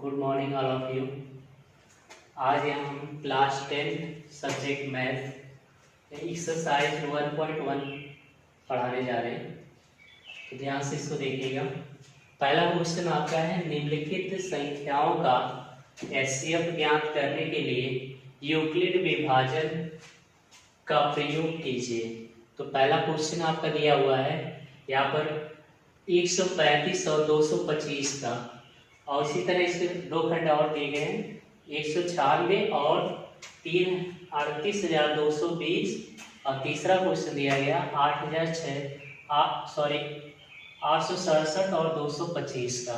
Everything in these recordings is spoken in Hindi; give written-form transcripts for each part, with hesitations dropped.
Good morning all of you. आज हम क्लास 10 सब्जेक्ट मैथ एक्सरसाइज 1.1 पढ़ाने जा रहे हैं, तो ध्यान से इसको देखिएगा। पहला क्वेश्चन आपका है, निम्नलिखित संख्याओं का एचसीएफ ज्ञात करने के लिए यूक्लिड विभाजन का प्रयोग कीजिए। तो पहला क्वेश्चन आपका दिया हुआ है यहाँ पर 135 और 225 का, और इसी तरह इसके दो खंड और दिए गए हैं 196 और 38,220, और तीसरा क्वेश्चन दिया गया 867 और 225 का।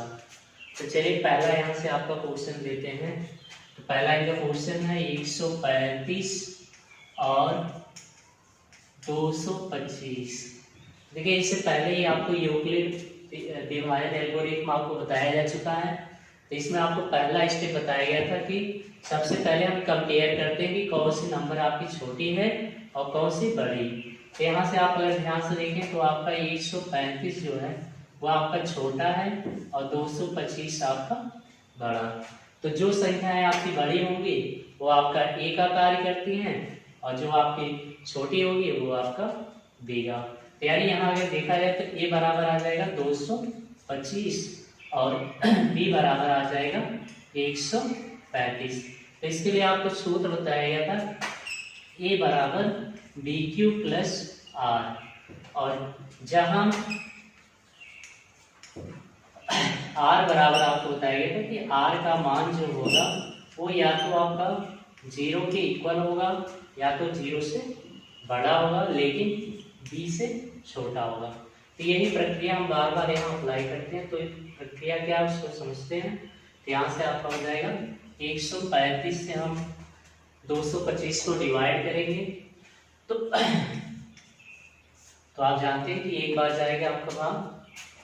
तो चलिए पहला यहाँ से आपका क्वेश्चन देते हैं। तो पहला इनका क्वेश्चन है 135 और 225। देखिए इससे पहले ही आपको यूक्लिड विभाजन एल्गोरिथम आपको बताया जा चुका है। तो इसमें आपको पहला स्टेप बताया गया था कि सबसे पहले हम कंपेयर करते हैं कि कौन सी नंबर आपकी छोटी है और कौन सी बड़ी। तो यहाँ से आप अगर ध्यान से देखें तो आपका 135 जो है वो आपका छोटा है और 225 आपका बड़ा। तो जो संख्याएं आपकी बड़ी होंगी वो आपका ए का कार्य करती हैं, और जो आपकी छोटी होगी वो आपका बी का। तो यानी यहाँ अगर देखा जाए तो ए बराबर आ जाएगा 225 और बी बराबर आ जाएगा 135। तो इसके लिए आपको सूत्र बताया गया था ए बराबर बी क्यू प्लस आर, और जहां आर बराबर आपको बताया गया था कि आर का मान जो होगा वो या तो आपका 0 के इक्वल होगा या तो 0 से बड़ा होगा, लेकिन बी से छोटा होगा। तो यही प्रक्रिया हम बार बार यहाँ अप्लाई करते हैं। तो प्रक्रिया क्या है उसको समझते हैं। तो यहाँ से आपका हो जाएगा 135 से हम 225 को डिवाइड करेंगे। तो आप जानते हैं कि एक बार जाएगा आपका भाग,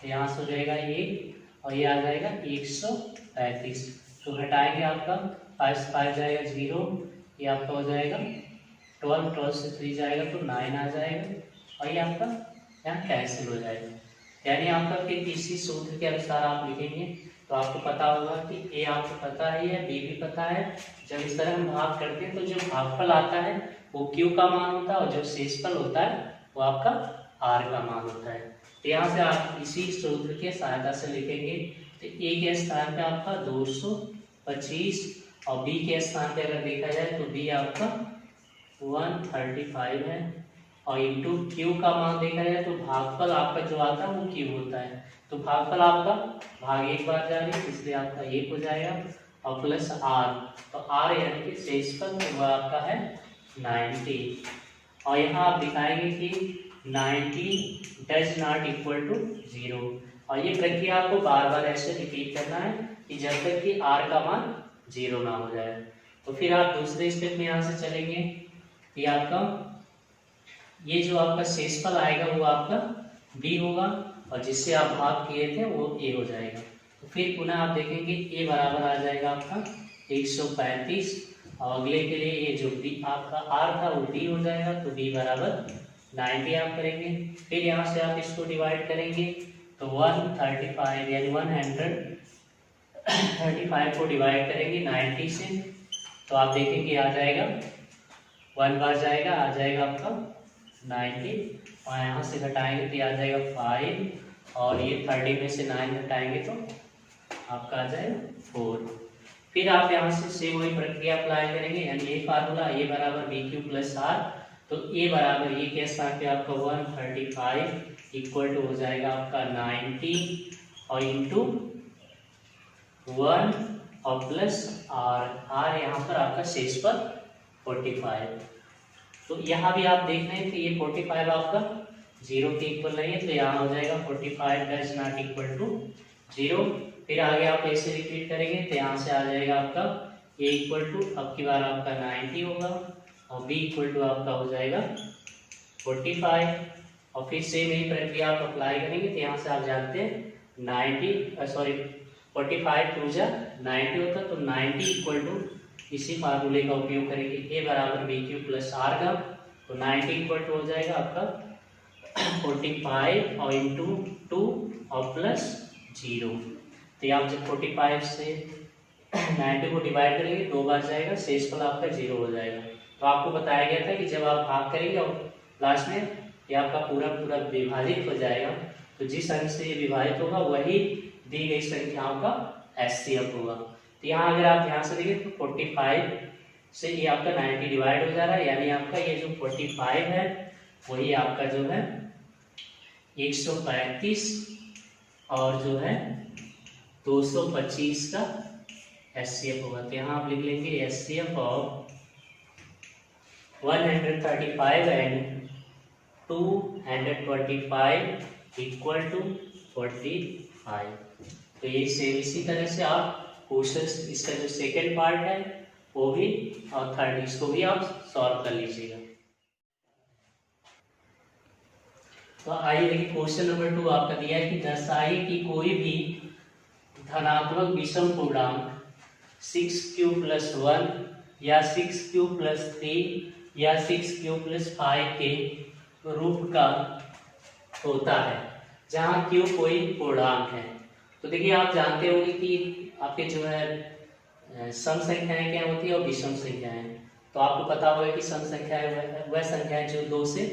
तो यहाँ से हो जाएगा ये, और ये आ जाएगा 135। तो हटाएंगे आपका 5 से 5 जाएगा 0, ये आपका हो जाएगा 12 से 3 जाएगा तो 9 आ जाएगा, और ये आपका यहाँ कैंसिल हो जाएगा। यानी आपका फिर इसी सूत्र के अनुसार आप लिखेंगे। तो आपको पता होगा कि ए आपको पता है या बी भी पता है। जब इस तरह हम भाग करते हैं तो जो भागफल आता है वो क्यू का मान होता है, और जो शेषफल होता है वो आपका आर का मान होता है। तो यहाँ से आप इसी सूत्र की सहायता से लिखेंगे। तो ए के स्थान पे आपका 225 और बी के स्थान पे अगर देखा जाए तो बी आपका 135 है, और इंटू क्यू का मान देखा जाए तो भागफल आपका जो आता है वो क्यू होता है। तो भागफल आपका भाग एक बार जाएगा, इसलिए आपका 1 हो जाएगा, और प्लस आर, तो आर यानी कि शेषफल वो आपका है 90। और यहाँ आप दिखाएंगे कि 90 डज नॉट इक्वल टू 0, और ये प्रक्रिया आपको बार बार ऐसे रिपीट करना है कि जब तक कि आर का मान 0 ना हो जाए। तो फिर आप दूसरे स्टेप में यहाँ से चलेंगे कि आपका ये जो आपका शेषफल आएगा वो आपका बी होगा, और जिससे आप भाग किए थे वो ए हो जाएगा। तो फिर पुनः आप देखेंगे ए बराबर आ जाएगा आपका 135, और अगले के लिए ये जो बी आपका आर था वो बी हो जाएगा, तो बी बराबर 90 आप करेंगे। फिर यहाँ से आप इसको डिवाइड करेंगे तो 135 यानी 135 को डिवाइड करेंगे 90 से, तो आप देखेंगे आ जाएगा 1 बार जाएगा, आ जाएगा आपका 90, और यहाँ से घटाएंगे तो आ जाएगा 5, और ये 30 में से 9 घटाएंगे तो आपका आ जाएगा 4। फिर आप यहाँ से सेम वही प्रक्रिया अप्लाई करेंगे, यानी ये फार्मूला ए बराबर बी क्यू प्लस आर। तो ए बराबर ये के स्थान पे आपका 135 इक्वल टू हो जाएगा आपका 90 और इंटू 1 और प्लस आर, आर यहाँ पर आपका शेषफल 45। तो यहाँ भी आप देख रहे हैं कि ये 45 आपका 0 के इक्वल नहीं है, तो यहाँ हो जाएगा 45 डज नॉट इक्वल टू 0। फिर आगे आप ऐसे रिपीट करेंगे तो यहाँ से आ जाएगा आपका a इक्वल टू अब की बार आपका 90 होगा, और b इक्वल टू आपका हो जाएगा 45, और फिर सेम यही प्रक्रिया आप अप्लाई करेंगे। तो यहाँ से आप जानते हैं 45 टू जा 90 होता, तो 90 इक्वल टू इसी फार्मूले का उपयोग करेंगे ए बराबर बी क्यू प्लस आर का। तो 90 इक्वल टू हो जाएगा आपका 45 और इंटू 2 और प्लस 0। तो आप जब 45 से 90 को डिवाइड करेंगे 2 बार जाएगा, शेषफल आपका 0 हो जाएगा। तो आपको बताया गया था कि जब आप भाग करेंगे और लास्ट में ये आपका पूरा पूरा विभाजित हो जाएगा, तो जिस अंक से ये विभाजित होगा वही दी गई संख्याओं का एचसीएफ होगा। तो यहाँ अगर आप ध्यान से देखें तो 45 से ये आपका 90 डिवाइड हो जा रहा है, यानी आपका ये जो 45 है वही आपका जो है 135 और जो है 225 का एचसीएफ होगा। तो यहाँ आप लिख लेंगे HCF of 135 and 225 equal to 45। तो ये सेम इसी तरह से आप क्वेश्चन इसका जो सेकेंड पार्ट है वो भी और थर्ड इसको भी आप सॉल्व कर लीजिएगा। तो आइए देखिए क्वेश्चन नंबर 2 आपका दिया है कि दर्शाइए कि कोई भी धनात्मक विषम पूर्णांक 6q + 1 या 6q + 3 या 6q + 5 के रूप का होता है जहाँ q कोई पूर्णांक है। तो देखिए आप जानते होंगे कि आपके जो है सम संख्याएं क्या होती है और विषम संख्याएं। तो आपको पता होगा कि सम संख्याएं वह संख्याएं जो 2 से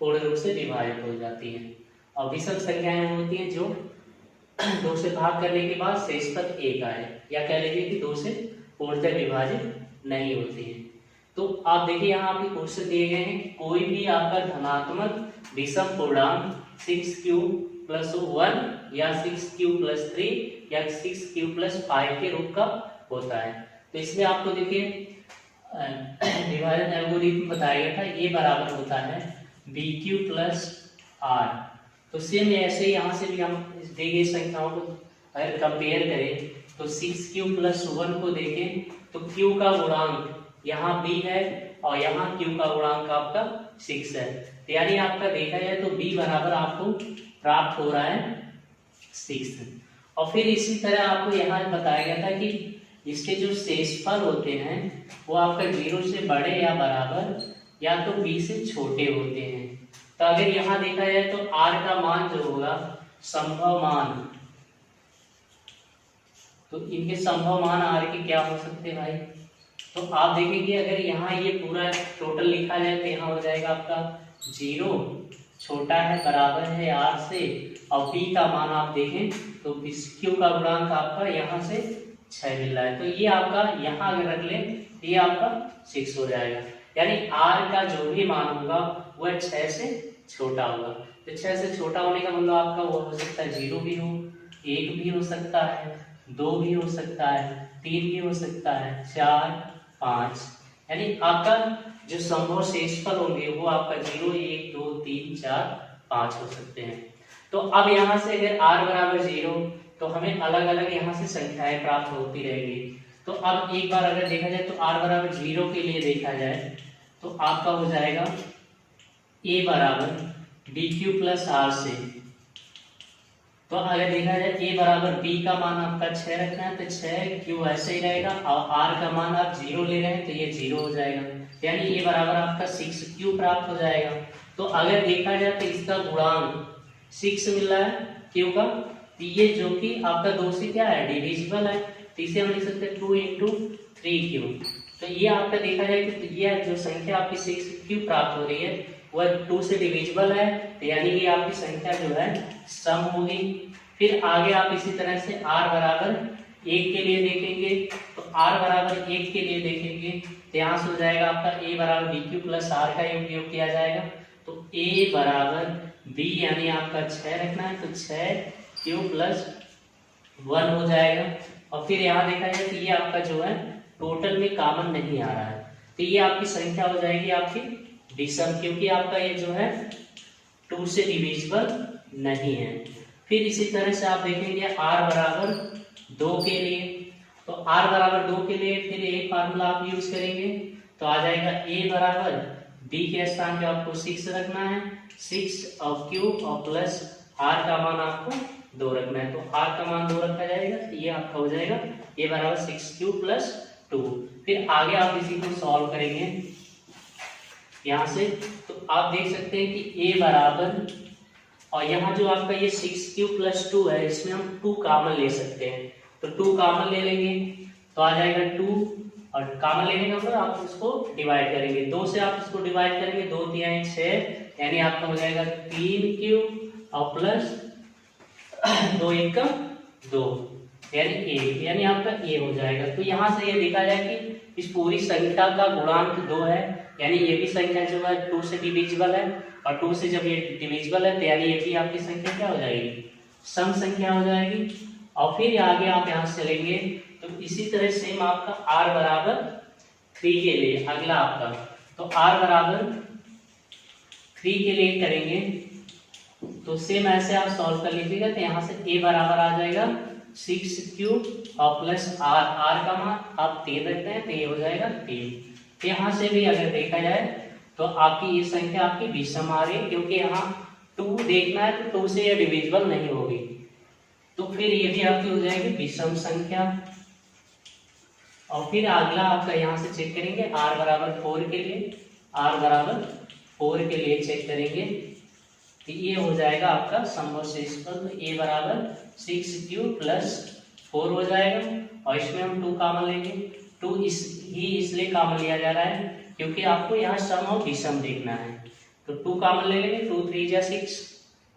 पूर्ण रूप से विभाजित हो जाती हैं और विषम संख्याएं होती हैं जो 2 से भाग करने के बाद शेषफल 1 आए, या कह लीजिए कि 2 से पूर्णतः विभाजित नहीं होती है। तो आप देखिए यहाँ आपके क्वेश्चन दिए गए हैं कि कोई भी आपका धनात्मक विषम पूर्णांक 6q + 1 या 6q + 3 या 6q + 5 के रूप का होता है। तो इसमें आपको देखिए डिवाइजन एल्गोरिथम बताया गया था, ये बराबर होता है bq + r। तो सेम ऐसे यहाँ से भी हम दी गई संख्याओं को अगर कंपेयर करें तो 6q + 1 को देखें तो q का गुणांक यहाँ b है और यहाँ q का गुणांक आपका 6 है, यानी आपका देखा जाए तो b बराबर आपको प्राप्त हो रहा है 6। और फिर इसी तरह आपको यहाँ बताया गया था कि इसके जो शेषफल होते हैं वो आपका 0 से बड़े या बराबर या तो b से छोटे होते हैं। तो अगर यहाँ देखा जाए तो r का मान जो होगा संभव मान, तो इनके संभव मान r के क्या हो सकते हैं भाई। तो आप देखेंगे अगर यहाँ ये पूरा टोटल लिखा जाए तो यहाँ हो जाएगा आपका 0 छोटा है बराबर है r से, और p का मान आप देखें तो q का गुणांक आपका यहाँ से 6 मिल रहा है। तो ये आपका यहाँ अगर रख ले तो ये आपका 6 हो जाएगा, यानी r का जो भी मान होगा वह 6 से छोटा होगा। तो 6 से छोटा होने का मतलब आपका वो हो सकता है 0 भी हो, 1 भी हो सकता है, 2 भी हो सकता है, 3 भी हो सकता है, 4, 5, यानी आपका जो संभव शेषफल होंगे वो आपका 0, 1, 2, 3, 4, 5 हो सकते हैं। तो अब यहाँ से अगर r बराबर 0 तो हमें अलग अलग यहाँ से संख्याएं प्राप्त होती रहेगी। तो अब एक बार अगर देखा जाए तो r बराबर 0 के लिए देखा जाए तो आपका हो जाएगा a बराबर bq + r से। तो अगर देखा जाए a बराबर b का मान आपका 6 रखना है तो 6q ऐसे ही रहेगा, और r का मान आप 0 ले रहे हैं तो ये 0 हो जाएगा, यानी a बराबर आपका 6q प्राप्त हो जाएगा। तो अगर देखा जाए तो इसका गुणांक 6 मिल रहा है q का, तो ये जो कि आपका 2 से क्या है डिविजिबल है, तो इसे हम लिख सकते हैं 2 × 3q। तो ये आपका देखा जाए कि ये जो संख्या आपकी 6q प्राप्त हो रही है वह 2 से डिविजिबल है, तो यानी ये आपकी संख्या जो है सम होगी। फिर आगे आप इसी तरह से r बराबर 1 के लिए देखेंगे, तो r बराबर 1 के लिए देखेंगे तो यहाँ से हो जाएगा आपका a बराबर bq + r का योग किया जाएगा। तो a बराबर b यानी आपका 6 रखना है तो 6q + 1 हो जाएगा। और फिर यहाँ देखा जाए तो ये आपका जो है टोटल में कॉमन नहीं आ रहा है, तो ये आपकी संख्या हो जाएगी आपकी विषम, क्योंकि आपका ये जो है 2 से डिविजिबल नहीं है। फिर इसी तरह से आप देखेंगे r बराबर 2 के लिए, तो r बराबर 2 के लिए फिर एक फार्मूला आप यूज करेंगे तो आ जाएगा a बराबर b के स्थान पे आपको 6 रखना है, 6 और q और प्लस r का मान आपको 2 रखना है, तो r का मान 2 रखा जाएगा, तो ये आपका हो जाएगा a बराबर 6q + 2। फिर आगे आप इसी को सॉल्व करेंगे यहाँ से, तो आप देख सकते हैं कि a बराबर, और यहाँ जो आपका ये 6q + 2 है इसमें हम 2 कॉमन ले सकते हैं, तो 2 कॉमन ले लेंगे तो आ जाएगा 2 और कॉमन लेने का मतलब आप उसको डिवाइड करेंगे, 2 से आप उसको डिवाइड करेंगे, 2 3 6 यानी आपका हो जाएगा 3 क्यूब और प्लस 2 1 का 2 यानी 1, यानी आपका ए हो जाएगा। तो यहाँ से ये देखा जाए कि इस पूरी संख्या का गुणांक 2 है, यानी ये भी संख्या जो है 2 से डिविजिबल है, और 2 से जब ये डिविजिबल है तो यानी ये भी आपकी संख्या क्या हो जाएगी, सम संख्या हो जाएगी। और फिर आगे आप यहाँ से चलेंगे तो इसी तरह सेम आपका r बराबर 3 के लिए अगला आपका, तो r बराबर 3 के लिए करेंगे तो सेम ऐसे आप सॉल्व कर लीजिएगा। तो यहाँ से a बराबर आ जाएगा 6 क्यूब और प्लस r का मान आप 3 रखते हैं तो ये हो जाएगा 3। यहाँ से भी अगर देखा जाए तो आपकी ये संख्या आपकी विषम आ रही है, क्योंकि यहाँ 2 देखना है तो 2 से ये डिविजिबल नहीं होगी, तो फिर ये भी आपकी हो जाएगी विषम संख्या। और फिर अगला आपका यहाँ से चेक करेंगे r बराबर 4 के लिए, r बराबर 4 के लिए चेक करेंगे तो ये हो जाएगा आपका समवर्षफल, a बराबर 6 क्यूब प्लस 4 हो जाएगा, और इसमें हम 2 कॉमन लेंगे। 2 इसलिए कॉमन लिया जा रहा है क्योंकि आपको यहाँ सम और विषम देखना है, तो 2 कॉमन ले लेंगे, 2 3 जा 6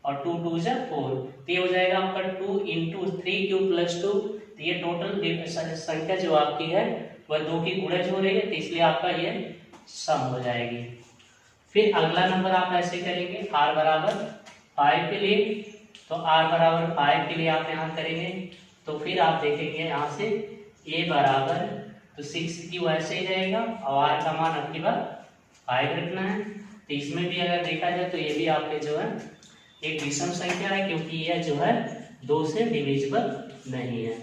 और 2 2 जा 4, तो ये हो जाएगा आपका 2 इंटू 3 क्यूब प्लस 2, तो ये टोटल संख्या जो आपकी है वह 2 की गुणज हो रही है, तो इसलिए आपका ये सम हो जाएगी। फिर अगला नंबर आप ऐसे करेंगे r बराबर 5 के लिए, तो r बराबर 5 के लिए आप यहाँ करेंगे तो फिर आप देखेंगे यहाँ से a बराबर तो 6 की वैसे ही रहेगा और r का मान आपकी बार 5 रखना है। तो इसमें भी अगर देखा जाए तो ये भी आपके जो है एक विषम संख्या है, क्योंकि यह जो है 2 से डिविजिबल नहीं है।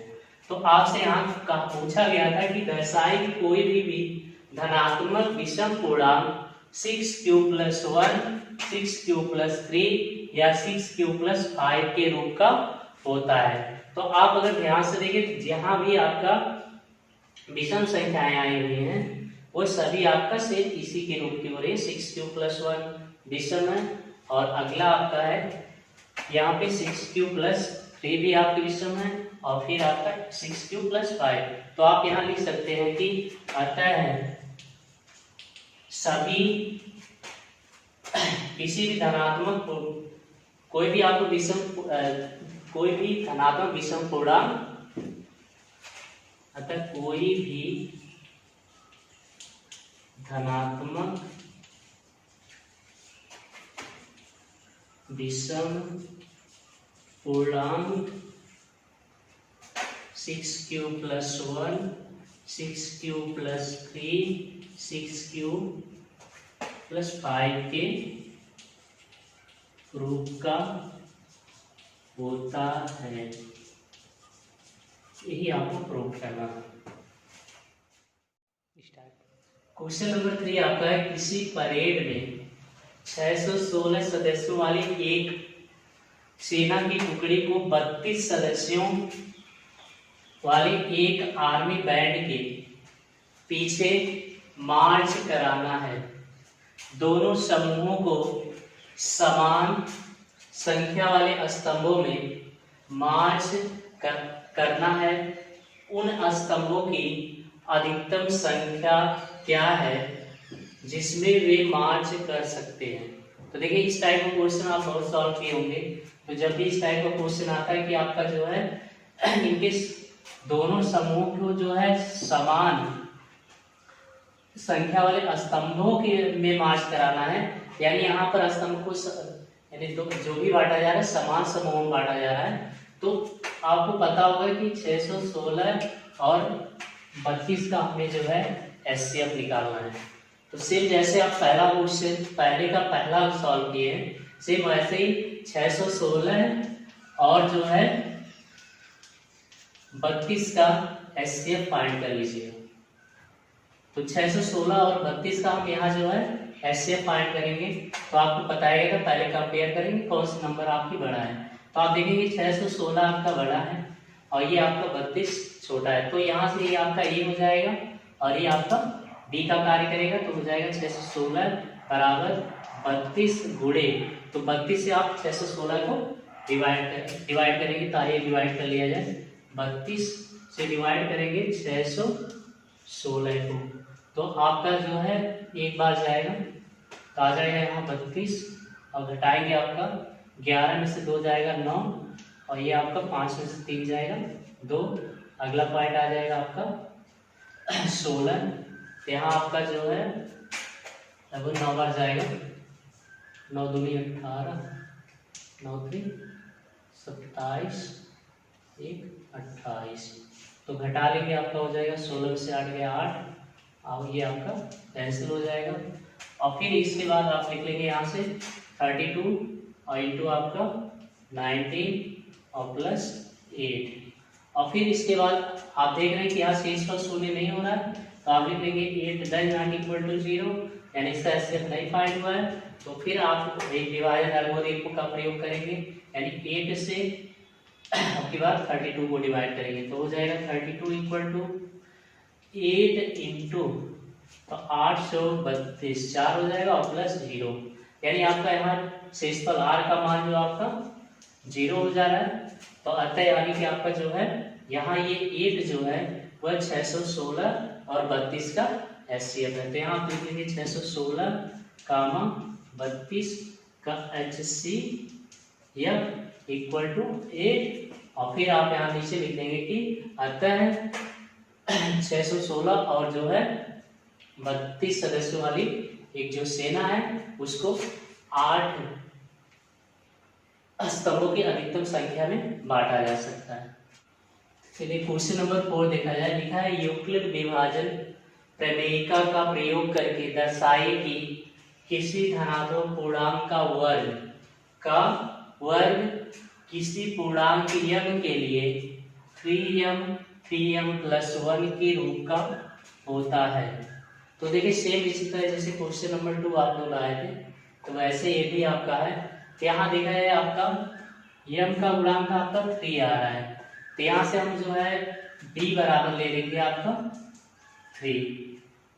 तो आपसे यहाँ का पूछा गया था कि दर्शाएं कि कोई भी धनात्मक विषम पूर्णांक 6 क्यूब प्लस 1, 6 क्यूब प्लस 3 या 6 क्यूब प्लस 5 के रूप का होता है। तो आप अगर ध्यान से देखें जहां भी आपका विषम संख्याएं आई हुई हैं वो सभी आपका सेम इसी के रूप की हो रही है। 6 क्यूब प्लस 1 विषम है, और अगला आपका है यहाँ पे 6 क्यूब प्लस 3 भी आपके विषम है, और फिर आपका 6 क्यूब प्लस 5। तो आप यहाँ लिख सकते हैं कि अतः सभी किसी भी धनात्मक कोई भी आपको कोई भी धनात्मक विषम पूर्णांक, अतः कोई भी धनात्मक विषम पूर्णांक 6 cube plus 1, 6 cube plus 3, 6 cube plus 5 के रूप का होता है, यही आपको प्रूव करना है। क्वेश्चन नंबर 3 आपका है किसी परेड में 616 सदस्यों वाली एक सेना की टुकड़ी को 32 सदस्यों वाले एक आर्मी बैंड के पीछे मार्च कराना है। दोनों समूहों को समान संख्या वाले स्तंभों में मार्च करना है। उन स्तंभों की अधिकतम संख्या क्या है जिसमें वे मार्च कर सकते हैं। तो देखिए इस टाइप का क्वेश्चन आप बहुत सॉल्व किए होंगे। तो जब भी इस टाइप का क्वेश्चन आता है कि आपका जो है इनके दोनों समूह को जो है समान संख्या वाले स्तंभों के में मार्च कराना है, यानी यहाँ पर स्तंभ को यानी जो भी बांटा जा रहा है समान समूहों में बांटा जा रहा है। तो आपको पता होगा कि 616 और 32 का हमें जो है एचसीएफ निकालना है। तो सेम जैसे आप पहला क्वेश्चन पहले का पहला सॉल्व किए हैं, सेम वैसे ही 616 और जो है 32 का एचसीएफ फाइंड कर लीजिए। तो 616 और 32 का हम यहाँ जो है एचसीएफ फाइंड करेंगे, तो आपको बताएगा पहले कंपेयर करेंगे कौन सा नंबर आपकी बड़ा है। तो आप देखेंगे 616 आपका बड़ा है और ये आपका 32 छोटा है। तो यहाँ से ये आपका ए हो जाएगा और ये आपका बी का कार्य करेगा। तो हो जाएगा 616 बराबर 32 गुणे, तो 32 से आप 616 को डिवाइड करेंगे, तो ये डिवाइड कर लिया जाए 32 से डिवाइड करेंगे 616 को, तो आपका जो है एक बार जाएगा तो आ जाएगा यहाँ 32, और घटाएंगे आपका 11 में से 2 जाएगा 9, और ये आपका 5 में से 3 जाएगा 2, अगला पॉइंट आ जाएगा आपका 16, यहाँ आपका जो है अब 9 बार जाएगा, 9 दूनी 18, 9 3 27, 1 28, तो घटा लेंगे आपका हो जाएगा 16 में से 8 गया 8, और ये आपका कैंसिल हो जाएगा। और फिर इसके बाद आप लिख लेंगे यहाँ से 32 और इंटू आपका 19 और प्लस 8, और फिर इसके बाद आप देख रहे हैं कि यहाँ शेषफल शून्य नहीं हो रहा है, तो आप लिख लेंगे 8 दैन नॉट इक्वल टू 0, यानी इसका एचसीएफ नहीं फाइंड हुआ है, तो फिर आप एक डिवाइजन एल्गोरिथम का प्रयोग करेंगे, यानी 8 से आपके बाद 32 को डिवाइड करेंगे, तो हो जाएगा 32 इक्वल टू 8 इंटू तो 832 4 हो जाएगा और प्लस 0, यानी आपका यहाँ शेषफल r का मान जो आपका 0 हो जा रहा है, तो अतः यानी कि आपका जो है यहाँ ये 8 जो है वह 616 और 32 का एचसीएफ है, तो यहाँ आप लिख लेंगे 616 कामा 32 का एचसीएफ इक्वल टू 8, और फिर आप यहाँ नीचे लिख देंगे कि अतः 616 और जो है 32 सदस्यों वाली एक जो सेना है उसको 8 स्तंभों की अधिकतम संख्या में बांटा जा सकता है। चलिए क्वेश्चन नंबर 4 देखा जाए, लिखा है यूक्लिड विभाजन प्रमेयिका का प्रयोग करके दर्शाए कि किसी धनात्मक पूर्णांक का वर्ग किसी पूर्णांक यंग के लिए 3m प्लस 1 के रूप का होता है। तो देखिए सेम इसी तरह जैसे क्वेश्चन नंबर 2 आप लोग आए थे, तो वैसे ये भी आपका है, तो यहाँ देखा है आपका m का गुणांक आपका 3 आ रहा है, तो यहाँ से हम जो है b बराबर ले लेंगे आपका 3,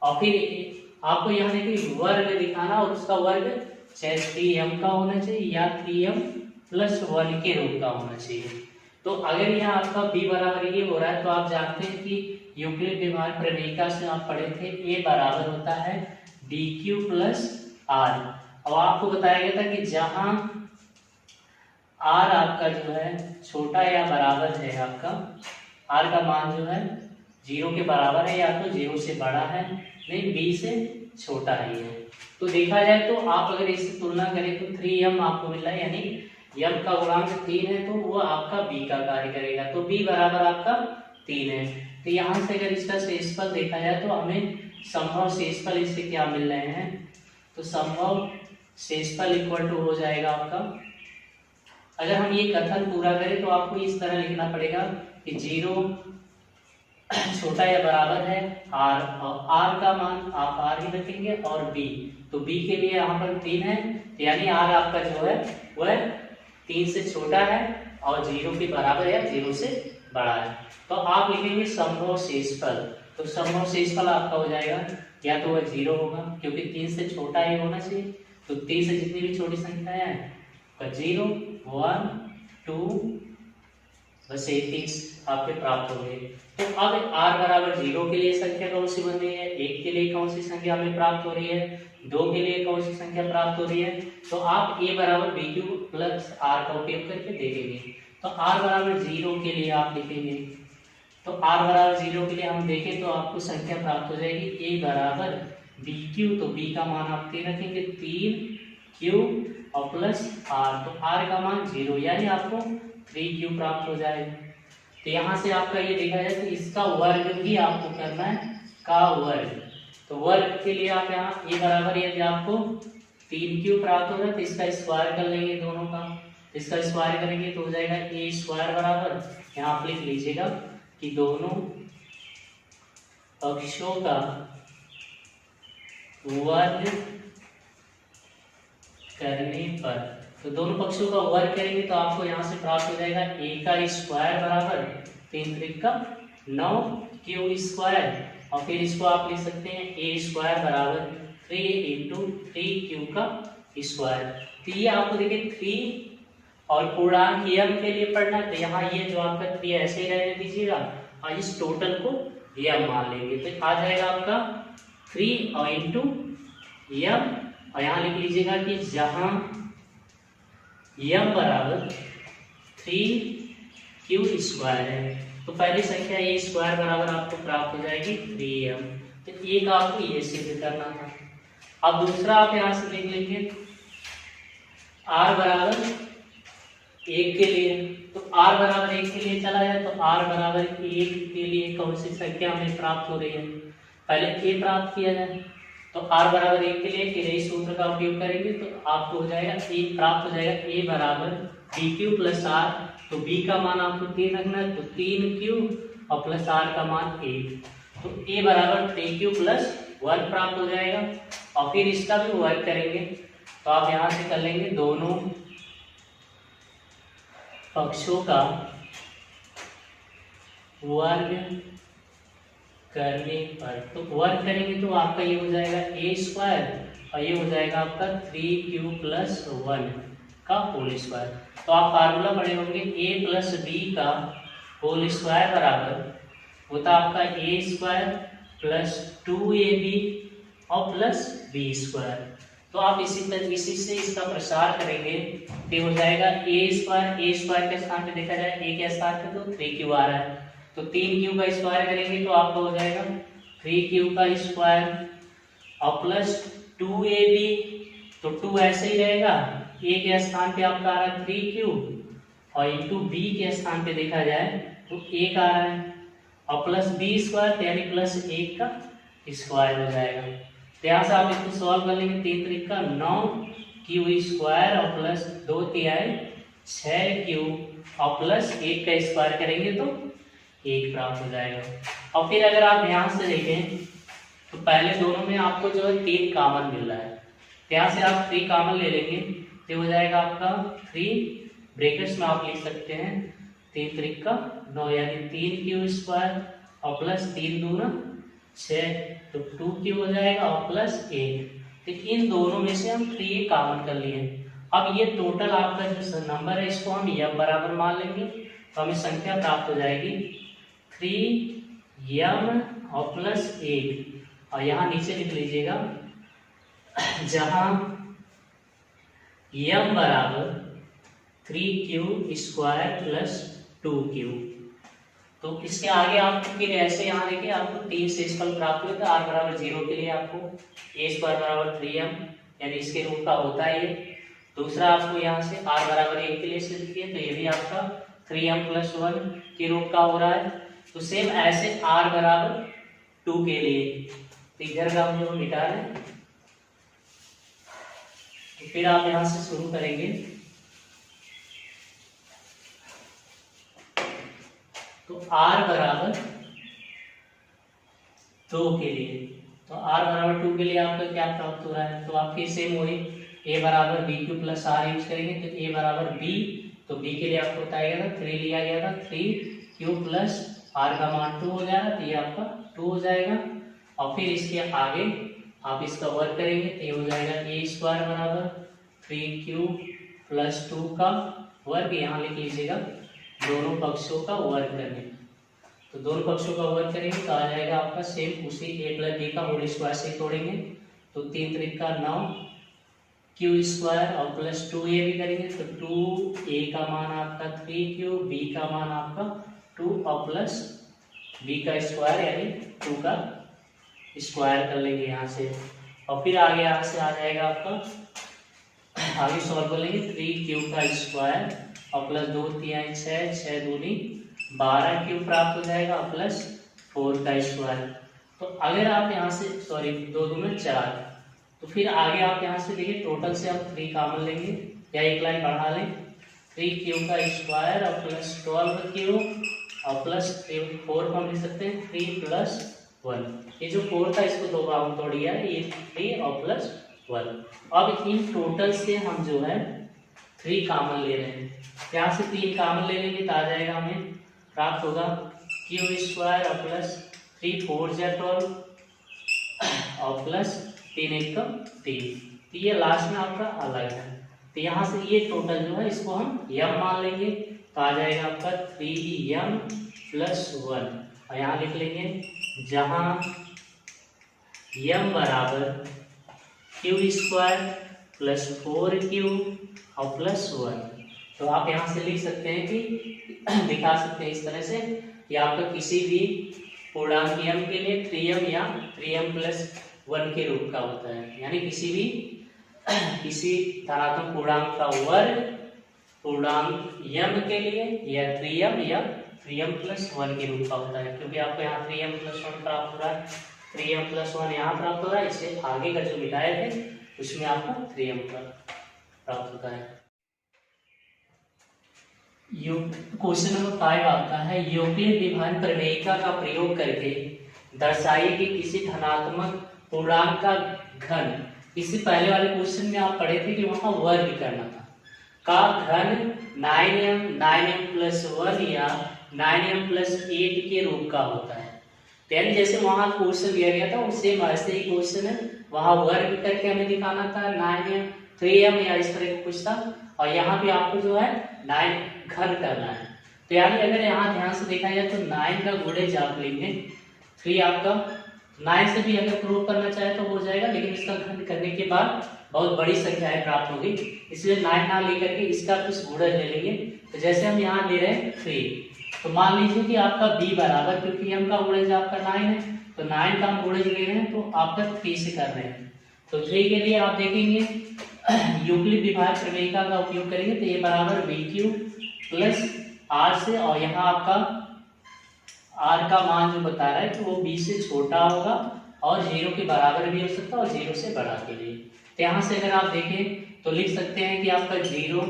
और फिर आपको यहाँ देखिए वर्ग दिखाना और उसका वर्ग चाहे 3m का होना चाहिए या 3m प्लस 1 के रूप का होना चाहिए। तो अगर यहाँ आपका b बराबर ये हो रहा है, तो आप जानते हैं कि यूक्लिड विभाजन प्रमेयिका से आप पढ़े थे a बराबर होता है dq प्लस r। अब आपको बताया गया था कि जहां r आपका जो है छोटा या बराबर है, आपका r का मान जो है 0 के बराबर है या तो 0 से बड़ा है, नहीं b से छोटा ही है, तो देखा जाए तो आप अगर इससे तुलना करें तो 3m आपको मिल रहा है, यानी m का गुणांक 3 है तो वो आपका b का कार्य करेगा, तो b बराबर आपका 3 है। तो यहाँ से अगर इसका शेषफल देखा जाए तो हमें संभव शेषफल इससे क्या मिल रहे हैं, तो संभव शेषफल इक्वल टू हो जाएगा आपका, अगर हम ये कथन पूरा करें तो आपको इस तरह लिखना पड़ेगा कि 0 छोटा या बराबर है r, और r का मान आप r ही रखेंगे, और b, तो b के लिए यहाँ पर 3 है, यानी r आपका जो है वह 3 से छोटा है और 0 के बराबर या 0 से बड़ा है, तो आप लिखेंगे संभव शेषफल, तो संभव शेषफल आपका हो जाएगा या तो वह 0 होगा क्योंकि 3 से छोटा ही होना चाहिए, तो 3 से जितनी भी छोटी संख्या है 0 1 2 बस 3 आपके प्राप्त हो गए। तो अब r बराबर 0 के लिए संख्या कौन सी बन रही है, 1 के लिए कौन सी संख्या हमें प्राप्त हो रही है, 2 के लिए कौन सी संख्या प्राप्त हो रही है, तो आप a बराबर bq प्लस r का उपयोग करके देखेंगे। तो r बराबर 0 के लिए आप लिखेंगे, तो r बराबर 0 के लिए हम देखें तो आपको संख्या प्राप्त हो जाएगी a बराबर bq, तो b का मान आप 3 रखेंगे, 3q और प्लस r, तो r का मान 0 यानी आपको 3q प्राप्त हो जाएगा। तो यहाँ से आपका ये देखा जाए तो इसका वर्ग भी आपको करना है, का वर्ग, तो वर्ग के लिए आप यहाँ a बराबर यदि आपको 3q प्राप्त हो रहा है तो इसका स्क्वायर कर लेंगे दोनों का, इसका स्क्वायर करेंगे तो हो जाएगा a स्क्वायर बराबर, यहाँ आप लिख लीजिएगा कि दोनों पक्षों का वर्ग करने पर, तो दोनों पक्षों का वर्ग करेंगे तो आपको यहाँ से प्राप्त हो जाएगा a का स्क्वायर बराबर 3 त्रिक का 9 q स्क्वायर, और फिर इसको आप लिख सकते हैं a स्क्वायर बराबर 3 इंटू 3q का स्क्वायर। तो ये आपको देखिए और पूर्णांक यम के लिए पढ़ना है तो यहाँ ये जो आपका 3 ऐसे ही रहने दीजिएगा और इस टोटल को यम मान लेंगे तो आ जाएगा आपका 3 और इंटू यम और यहाँ लिख लीजिएगा कि जहां यम बराबर 3q² है तो पहली संख्या ए स्क्वायर बराबर आपको प्राप्त हो जाएगी 3m। तो एक आपको ये सिद्ध करना था। अब दूसरा आप यहां से देख लेंगे r बराबर 1 के लिए तो r बराबर 1 के लिए चला जाए तो r बराबर 1 के लिए कौन सी संख्या हमें प्राप्त हो रही है, पहले a प्राप्त किया जाए तो r बराबर 1 के लिए फिर इस सूत्र का उपयोग करेंगे तो आपको हो जाएगा a प्राप्त हो जाएगा a बराबर bq प्लस r तो b का मान आपको 3 रखना है तो 3q और प्लस r का मान 1 तो a बराबर 3q प्लस 1 प्राप्त हो जाएगा और फिर इसका भी वर्ग करेंगे तो आप यहां से कर लेंगे दोनों पक्षों का वर्ग करने पर तो वर्ग करेंगे तो आपका ये हो जाएगा a स्क्वायर और ये हो जाएगा आपका 3q प्लस 1 का होल स्क्वायर। तो आप फार्मूला पढ़े होंगे a प्लस b का होल स्क्वायर बराबर होता आपका a स्क्वायर प्लस 2ab और प्लस b स्क्वायर। तो आप इसी से इसका प्रसार करेंगे तो हो जाएगा a स्क्वायर के स्थान पे देखा जाए a के स्थान पे तो 3q आ रहा है तो 3q का स्क्वायर करेंगे तो आपका हो जाएगा 3q का स्क्वायर और प्लस 2ab तो 2 ऐसे ही रहेगा a के स्थान पे आपका आ रहा है 3q और इंटू b के स्थान पे देखा जाए तो 1 आ रहा है और प्लस b स्क्वायर यानी प्लस 1 का स्क्वायर हो जाएगा। तो यहाँ से आप इसको सॉल्व कर लेंगे 3 3 का 9q स्क्वायर और प्लस 2 तिहाई 6q और प्लस 1 का स्क्वायर करेंगे तो 1 प्राप्त हो जाएगा। और फिर अगर आप यहाँ से देखें तो पहले दोनों में आपको जो है 3 कॉमन मिल रहा है तो यहाँ से आप 3 कॉमन ले लेंगे तो हो जाएगा आपका 3 ब्रैकेट्स में आप लिख सकते हैं 3 3 का 9 यानी 3q स्क्वायर और प्लस 3 दूना 6 तो 2q हो जाएगा और प्लस 1 तो इन दोनों में से हम 3 कॉमन कर लिए। अब ये टोटल आपका जो नंबर है इसको हम m बराबर मान लेंगे तो हमें संख्या प्राप्त हो जाएगी 3m और प्लस 1 और यहाँ नीचे लिख लीजिएगा जहां m बराबर 3q स्क्वायर प्लस 2q। तो इसके आगे आपको फिर ऐसे यहाँ देखिए आपको 3 से फल प्राप्त हुआ था r बराबर 0 के लिए आपको a स्क्वायर बराबर 3m यानी इसके रूप का होता है ये। दूसरा आपको यहाँ से r बराबर 1 के लिए सिद्ध किया तो ये भी आपका 3m प्लस 1 के रूप का हो रहा है। तो सेम ऐसे r बराबर 2 के लिए तो इधर का हम जो मिटा रहे हैं तो फिर आप यहाँ से शुरू करेंगे तो r बराबर 2 के लिए तो r बराबर 2 के लिए आपका क्या प्राप्त हो रहा है तो आप फिर सेम वही a बराबर bq प्लस r यूज करेंगे तो a बराबर b तो b के लिए आपको बताया गया था 3 लिया गया था 3q प्लस r का मान 2 हो जाएगा तो ये आपका 2 हो जाएगा और फिर इसके आगे आप इसका वर्ग करेंगे तो ये हो जाएगा a स्क्वायर बराबर 3q प्लस 2 का वर्ग यहाँ लिख लीजिएगा दोनों पक्षों का वर्ग करने तो दोनों पक्षों का वर्ग करेंगे तो आ जाएगा आपका सेम उसी a प्लस b का होल स्क्वायर से तोड़ेंगे तो 3 3 का 9 q स्क्वायर और प्लस 2a भी करेंगे तो 2a का मान आपका 3q b का मान आपका 2 और प्लस b का स्क्वायर यानी 2 का स्क्वायर कर लेंगे यहाँ से और फिर आगे यहाँ से आ जाएगा आपका आगे सॉल्व कर लेंगे 3q का स्क्वायर और प्लस 2 3 6 दूनी 12q प्राप्त हो जाएगा और प्लस 4 का स्क्वायर। तो अगर आप यहाँ से सॉरी 2 दूनी 4 तो फिर आगे आप यहाँ से देखिए टोटल से हम 3 कॉमन लेंगे या एक लाइन बढ़ा लें 3q का स्क्वायर और प्लस 12q और प्लस 4 को हम लिख सकते हैं 3 प्लस 1 ये जो 4 था इसको 2 बार तोड़ दिया है ये 3 और प्लस 1। अब इन टोटल से हम जो है 3 कॉमन ले रहे हैं यहाँ से 3 कॉमन ले लेंगे तो आ जाएगा हमें प्राप्त होगा q स्क्वायर और प्लस 3 4 12 और प्लस 3 1 3 तो ये लास्ट में आपका अलग है तो यहाँ से ये टोटल जो है इसको हम m मान लेंगे, तो आ जाएगा आपका 3m + 1 और यहाँ लिख लेंगे जहाँ m बराबर q² + 4q और +1। तो आप यहाँ से लिख सकते हैं कि दिखा सकते हैं इस तरह से कि आपका किसी भी पूर्णांक m के लिए 3m या 3m + 1 के रूप का होता है, यानी किसी धनात्मक पूर्णांक का वर्ग पूर्णांक m के लिए या 3m या 3m + 1 के रूप का होता है। क्योंकि आपको यहाँ 3m + 1 प्राप्त हो रहा है, 3m + 1 यहाँ प्राप्त हो रहा है, इससे आगे का जो मिटाए थे उसमें आपको 3m प्राप्त होता है। क्वेश्चन नंबर 5 आता है यूक्लिड विभाजन प्रमेयिका का प्रयोग करके दर्शाइए कि किसी धनात्मक पूर्णांक का घन, इससे पहले वाले क्वेश्चन में आप पढ़े थे कि वहां वर्ग करना था, का घन 9m + 1 या 9m + 8 के रूप का होता है। यानी जैसे वहां क्वेश्चन दिया गया था उससे वैसे ही क्वेश्चन है, वहां वर्ग करके हमें दिखाना था 9m 3m या इस तरह का कुछ था, और यहाँ भी आपको जो है 9 घन करना है। तो यानी अगर यहाँ ध्यान से देखा जाए तो 9 का गुणज आप लेंगे, 3 आपका 9 से भी अगर प्रूव करना चाहे तो हो जाएगा, लेकिन इसका घन करने के बाद बहुत बड़ी संख्याएं प्राप्त होगी, इसलिए 9 ना लेकर के इसका कुछ गुणज ले लेंगे। तो जैसे हम यहाँ ले रहे हैं 3, तो मान लीजिए कि आपका b बराबर, क्योंकि m का गुणज आपका 9 है तो 9 का हम गुणज ले रहे हैं, तो आपका 3 से कर रहे हैं। तो 3 के लिए आप देखेंगे यूक्लिड विभाजन प्रमेयिका का उपयोग करेंगे, तो ये बराबर bq + r से, और यहाँ आपका r का मान जो बता रहा है कि वो b से छोटा होगा और 0 के बराबर भी हो सकता है और 0 से बड़ा के लिए। तो यहाँ से अगर आप देखें तो लिख सकते हैं कि आपका 0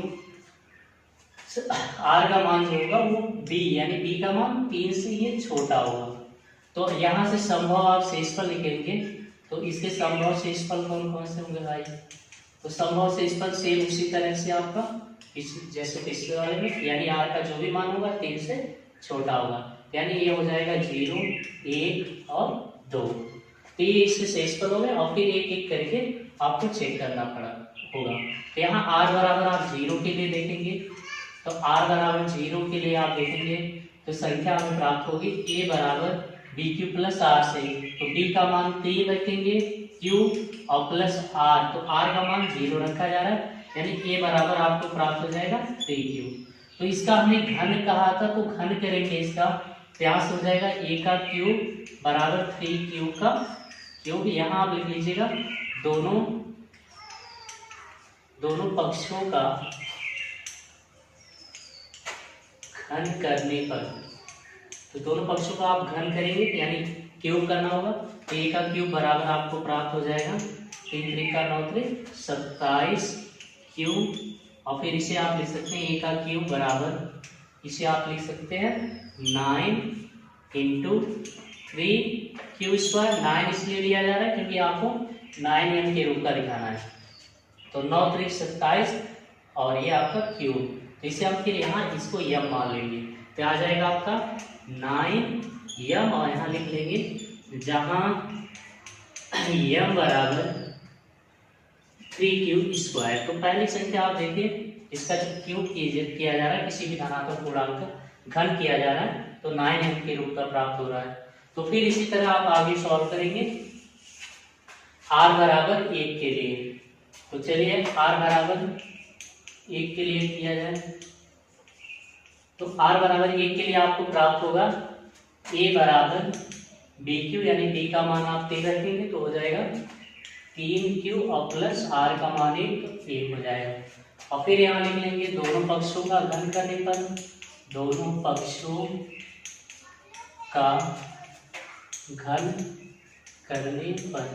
r का मान जो होगा वो b, यानी b का मान 3 से ये छोटा होगा। तो यहाँ से संभव आप शेषफल निकालेंगे, तो इसके संभव शेषफल कौन कौन से होंगे भाई? तो संभव शेषफल सेम उसी तरह से आपका जैसे पिछले वाले में, यानी r का जो भी मान होगा 3 से छोटा होगा, यानी ये हो जाएगा 0, 1 और 2। तो ये इससे शेषफल हो गए, और फिर एक एक करके आपको चेक करना होगा। तो यहाँ r बराबर आप 0 के लिए देखेंगे, तो r बराबर 0 के लिए आप देखेंगे तो संख्या हमें प्राप्त होगी a बराबर bq + r से, तो b का मान 3 रखेंगे, q और प्लस r, तो r का मान 0 रखा जा रहा है, यानी a बराबर आपको प्राप्त हो जाएगा 3q। तो इसका हमने घन कहा था, तो घन करेंगे इसका, तो यहाँ से हो जाएगा a का क्यूब बराबर 3q का क्यूब। यहाँ आप लिख लीजिएगा दोनों पक्षों का घन करने पर, तो दोनों पक्षों का आप घन करेंगे यानी क्यूब करना होगा, तो a का क्यूब बराबर आपको प्राप्त हो जाएगा 3 3 का 9 3 27 क्यूब, और फिर इसे आप लिख सकते हैं a का क्यूब बराबर, इसे आप लिख सकते हैं 9 × 3q²। 9 इसलिए लिया जा रहा है क्योंकि आपको 9m के रूप का दिखाना है, तो 9 3 27 और ये आपका क्यूब, तो इसे हम फिर यहाँ इसको m मान लेंगे, तो आ जाएगा आपका 9m, और यहाँ लिख लेंगे जहाँ m बराबर 3q²। तो पहली संख्या आप देखिए, इसका जो क्यूब किया जा रहा है, किसी भी धनात्मक पूर्णांक का घन किया जा रहा है, तो 9m के रूप का प्राप्त हो रहा है। तो फिर इसी तरह आप आगे सॉल्व करेंगे r बराबर 1 के लिए, तो चलिए r बराबर 1 के लिए किया जाए, तो r बराबर 1 के लिए आपको प्राप्त होगा a बराबर bq, यानी b का मान आप 3 रखेंगे तो हो जाएगा 3q और प्लस r का मान 1 हो जाएगा, और फिर यहाँ लिख लेंगे दोनों पक्षों का घन करने पर, दोनों पक्षों का घन करने पर,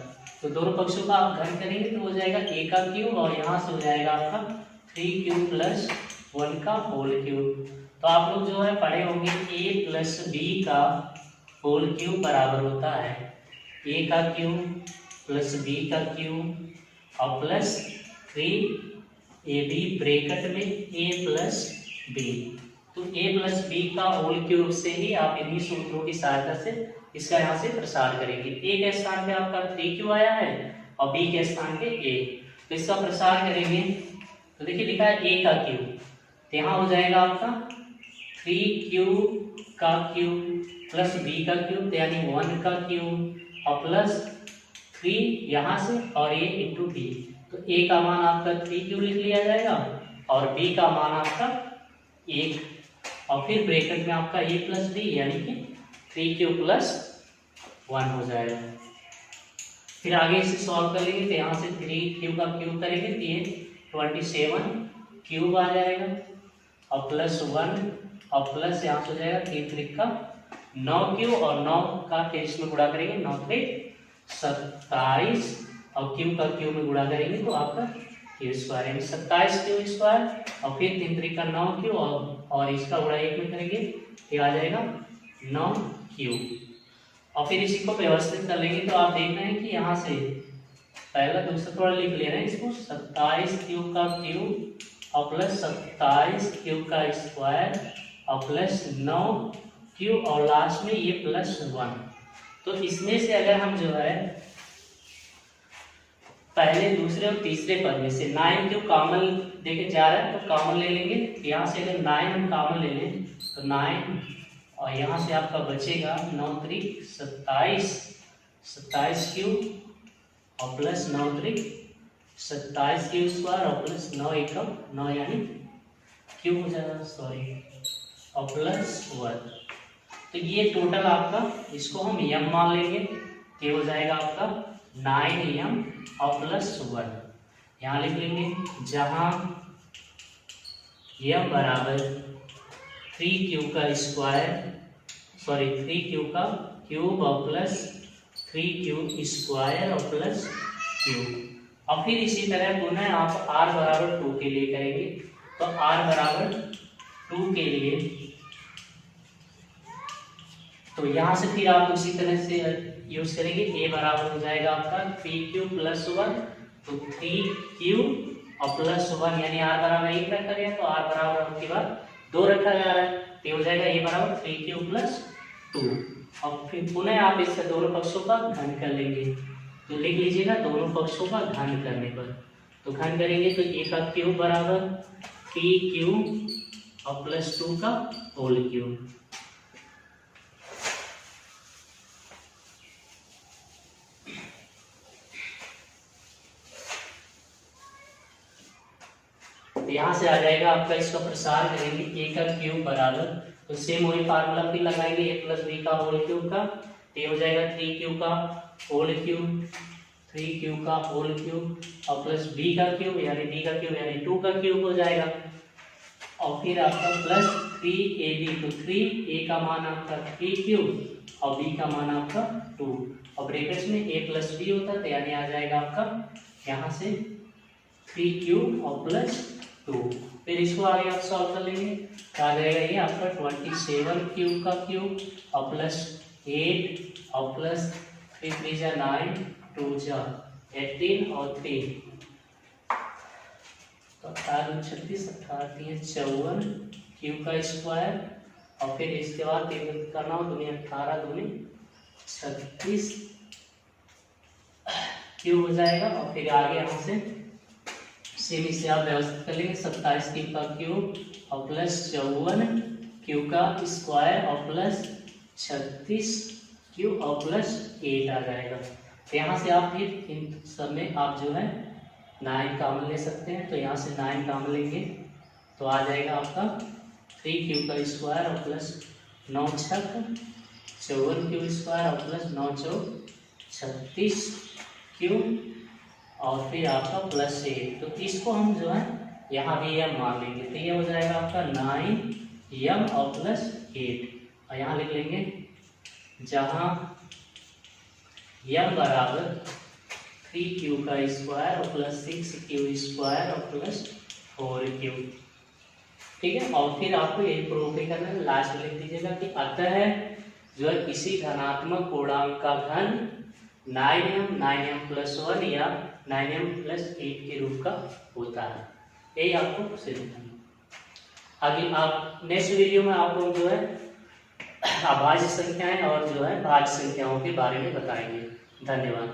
तो दोनों पक्षों का आप घन करेंगे तो हो जाएगा a का क्यूब, और यहाँ से हो जाएगा आपका 3q + 1 का होल क्यूब। तो आप लोग जो है पढ़े होंगे a + b का होल क्यूब बराबर होता है a का क्यूब + b का क्यूब और प्लस 3ab ब्रैकेट में a + b। तो a + b का होल क्यूब से ही आप इन्हीं सूत्रों की सहायता से इसका यहाँ से प्रसार करेंगे। a के स्थान पे आपका 3q आया है और b के स्थान पे a, तो इसका प्रसार करेंगे तो देखिए लिखा है a का क्यूब, तो यहाँ हो जाएगा आपका 3q का क्यूब प्लस b का क्यूब, यानी 1 का क्यूब और प्लस 3 यहाँ से और ये इंटू b। तो a का मान आपका 3q लिख लिया जाएगा और b का मान आपका 1, और फिर ब्रैकेट में आपका a प्लस b यानी कि 3q प्लस 1 हो जाएगा। फिर आगे इसे सॉल्व कर लेंगे, तो यहाँ से 3q का क्यूब करेंगे तो ये 27 क्यूब आ जाएगा और प्लस 1 और प्लस यहाँ से हो जाएगा 3 3 का 9q और 9 का तेईस में गुणा करेंगे 9 3 27 और क्यू का क्यू में गुणा करेंगे तो आपका क्यू स्क्वायर यानी 27 क्यू स्क्वायर और फिर 3 3 का 9q और इसका गुणा 1 में करेंगे ये आ जाएगा 9q। और फिर इसी को व्यवस्थित कर लेंगे तो आप देख रहे हैं कि यहाँ से पहला दूसरा थोड़ा लिख ले रहे हैं इसको 27 क्यू का क्यूब और प्लस 27 क्यू का स्क्वायर और प्लस 9 क्यू और लास्ट में ये प्लस 1। तो इसमें से अगर हम जो है पहले दूसरे और तीसरे पद में से 9 क्यू कॉमन देके जा रहा है तो कॉमन ले लेंगे। यहाँ से अगर 9 हम कॉमन ले लें तो 9 और यहाँ से आपका बचेगा 9 3 27 क्यू और प्लस 9 3 27 क्यू स्क्वायर और प्लस 9 1 9 यानी क्यू हो जाएगा सॉरी और प्लस 1। तो ये टोटल आपका इसको हम यम मान लेंगे, ये हो जाएगा आपका 9m और प्लस 1। यहाँ लिख लेंगे जहाँ यम बराबर 3q का स्क्वायर सॉरी 3q का क्यूब और प्लस 3q स्क्वायर और प्लस क्यूब। और फिर इसी तरह पुनः आप r बराबर 2 के लिए करेंगे तो r बराबर 2 के लिए तो यहाँ से फिर आप उसी तरह से यूज करेंगे। a बराबर हो जाएगा आपका 3q प्लस 1 तो 3q और प्लस 1 यानी r बराबर 1 रखा गया तो r बराबर आपके बाद 2 रखा जा रहा है तो हो जाएगा a बराबर 3q प्लस 2। और फिर पुनः आप इसका दोनों पक्षों का घन कर लेंगे तो लिख लीजिएगा दोनों पक्षों का घन करने पर तो घन करेंगे तो a का क्यूब बराबर 3q और प्लस 2 का होल क्यूब। यहाँ से आ जाएगा आपका इसका प्रसार करेंगे a का क्यूब बराबर तो सेम वही फार्मूला फिर लगाएंगे a प्लस b का होल क्यूब का ये हो जाएगा 3q का होल क्यूब 3q का होल क्यूब और प्लस b का क्यूब यानी 2 का क्यूब हो जाएगा और फिर आपका प्लस 3ab तो 3a का मान आपका 3q और b का मान आपका 2 और ब्रैकेट्स में a प्लस b होता है तो यानी आ जाएगा आपका यहाँ से 3q और प्लस 2। फिर इसको आगे आप सॉल्व कर लेंगे तो आ जाएगा ये आपका 27q का क्यूब और प्लस 8 और प्लस 3 3 जा 9 2 जा 18 और 3 तो 18 36 18 54 क्यू का स्क्वायर और फिर इसके बाद करना हो दुनिया 18 दूनी 36 क्यू हो जाएगा और फिर आगे यहाँ से सेम इसे आप व्यवस्थित कर लेंगे 27 क्यू का क्यूब और प्लस 54 क्यू का स्क्वायर और प्लस 36 क्यू और प्लस 8 आ जाएगा। तो यहाँ से आप फिर इन सब में आप जो है 9 कॉमन ले सकते हैं तो यहाँ से 9 कॉमन लेंगे तो आ जाएगा आपका 3q का स्क्वायर और प्लस 9 छक 54 क्यू स्क्वायर और प्लस 9 चौक 36 क्यू और फिर आपका प्लस 8। तो इसको हम जो है यहाँ भी m मान लेंगे तो ये हो जाएगा आपका 9m और प्लस 8 और यहाँ लिख लेंगे जहाँ m बराबर 3q का स्क्वायर और प्लस 6q स्क्वायर और प्लस 4q। ठीक है और फिर आपको यही प्रूफ ही करना है। लास्ट में लिख दीजिएगा कि अतः जो है किसी धनात्मक पूर्णांक का घन 9m प्लस 1 या 9m प्लस 8 के रूप का होता है। यही आपको सिद्ध करना। आगे आप नेक्स्ट वीडियो में आपको जो है अभाज्य संख्याएं और जो है भाज्य संख्याओं के बारे में बताएंगे। धन्यवाद।